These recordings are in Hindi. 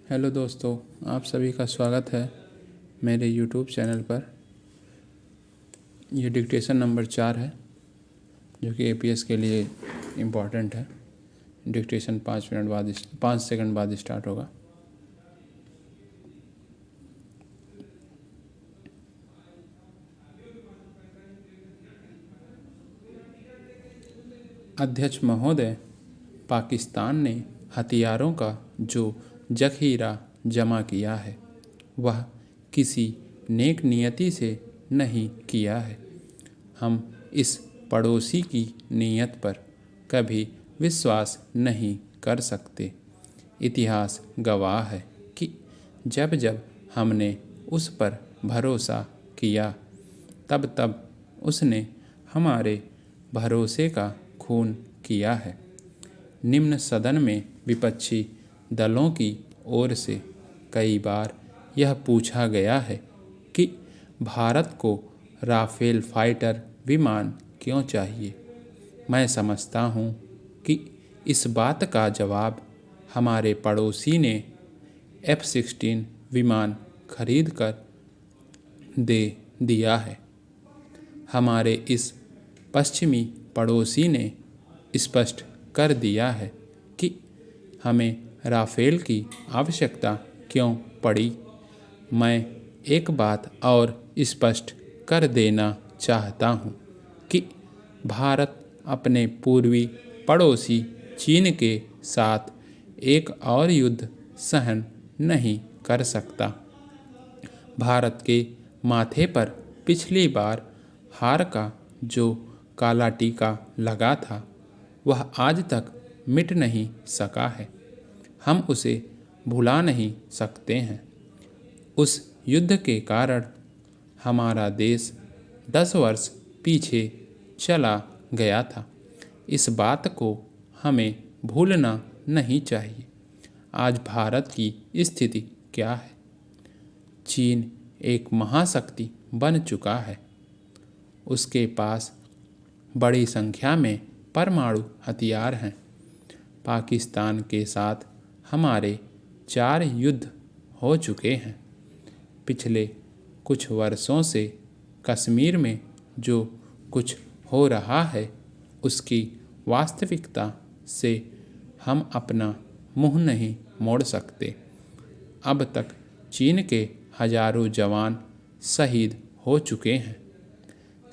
हेलो दोस्तों, आप सभी का स्वागत है मेरे यूट्यूब चैनल पर। ये डिक्टेशन नंबर 4 है जो कि एपीएस के लिए इम्पॉर्टेंट है। डिक्टेशन 5 सेकंड बाद स्टार्ट होगा। अध्यक्ष महोदय, पाकिस्तान ने हथियारों का जो जखीरा जमा किया है वह किसी नेक नियति से नहीं किया है। हम इस पड़ोसी की नीयत पर कभी विश्वास नहीं कर सकते। इतिहास गवाह है कि जब जब हमने उस पर भरोसा किया तब तब उसने हमारे भरोसे का खून किया है। निम्न सदन में विपक्षी दलों की ओर से कई बार यह पूछा गया है कि भारत को राफेल फाइटर विमान क्यों चाहिए। मैं समझता हूँ कि इस बात का जवाब हमारे पड़ोसी ने F-16 विमान खरीद कर दे दिया है। हमारे इस पश्चिमी पड़ोसी ने स्पष्ट कर दिया है कि हमें राफेल की आवश्यकता क्यों पड़ी। मैं एक बात और स्पष्ट कर देना चाहता हूँ कि भारत अपने पूर्वी पड़ोसी चीन के साथ एक और युद्ध सहन नहीं कर सकता। भारत के माथे पर पिछली बार हार का जो काला टीका लगा था वह आज तक मिट नहीं सका है। हम उसे भुला नहीं सकते हैं। उस युद्ध के कारण हमारा देश 10 वर्ष पीछे चला गया था। इस बात को हमें भूलना नहीं चाहिए। आज भारत की स्थिति क्या है? चीन एक महाशक्ति बन चुका है। उसके पास बड़ी संख्या में परमाणु हथियार हैं। पाकिस्तान के साथ हमारे 4 युद्ध हो चुके हैं। पिछले कुछ वर्षों से कश्मीर में जो कुछ हो रहा है उसकी वास्तविकता से हम अपना मुंह नहीं मोड़ सकते। अब तक चीन के हजारों जवान शहीद हो चुके हैं।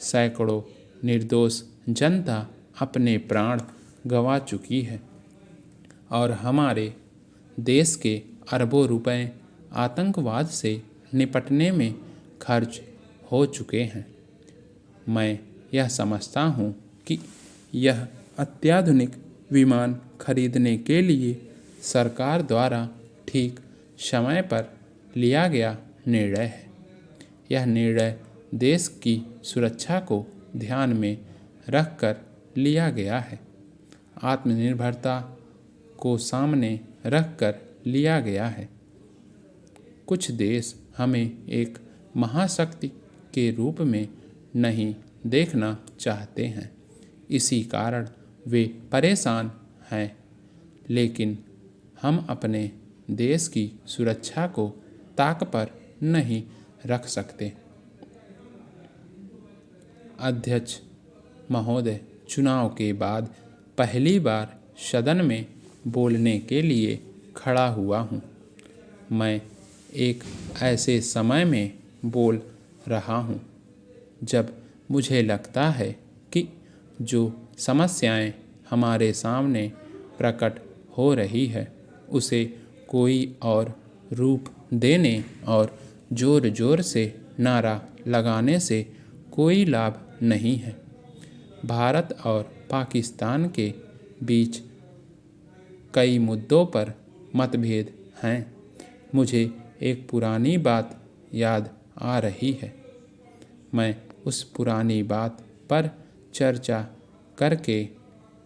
सैकड़ों निर्दोष जनता अपने प्राण गंवा चुकी है और हमारे देश के अरबों रुपए आतंकवाद से निपटने में खर्च हो चुके हैं। मैं यह समझता हूँ कि यह अत्याधुनिक विमान खरीदने के लिए सरकार द्वारा ठीक समय पर लिया गया निर्णय है। यह निर्णय देश की सुरक्षा को ध्यान में रखकर लिया गया है। आत्मनिर्भरता को सामने रखकर लिया गया है। कुछ देश हमें एक महाशक्ति के रूप में नहीं देखना चाहते हैं, इसी कारण वे परेशान हैं। लेकिन हम अपने देश की सुरक्षा को ताक पर नहीं रख सकते। अध्यक्ष महोदय, चुनाव के बाद पहली बार सदन में बोलने के लिए खड़ा हुआ हूँ। मैं एक ऐसे समय में बोल रहा हूँ जब मुझे लगता है कि जो समस्याएं हमारे सामने प्रकट हो रही है उसे कोई और रूप देने और ज़ोर ज़ोर से नारा लगाने से कोई लाभ नहीं है। भारत और पाकिस्तान के बीच कई मुद्दों पर मतभेद हैं। मुझे एक पुरानी बात याद आ रही है। मैं उस पुरानी बात पर चर्चा करके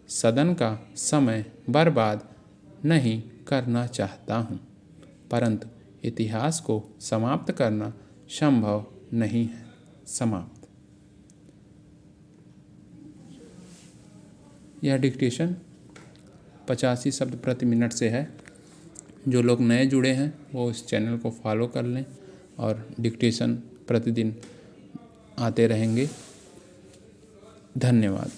सदन का समय बर्बाद नहीं करना चाहता हूँ, परंतु इतिहास को समाप्त करना संभव नहीं है। समाप्त। यह डिक्टेशन 85 शब्द प्रति मिनट से है। जो लोग नए जुड़े हैं वो इस चैनल को फॉलो कर लें और डिक्टेशन प्रतिदिन आते रहेंगे। धन्यवाद।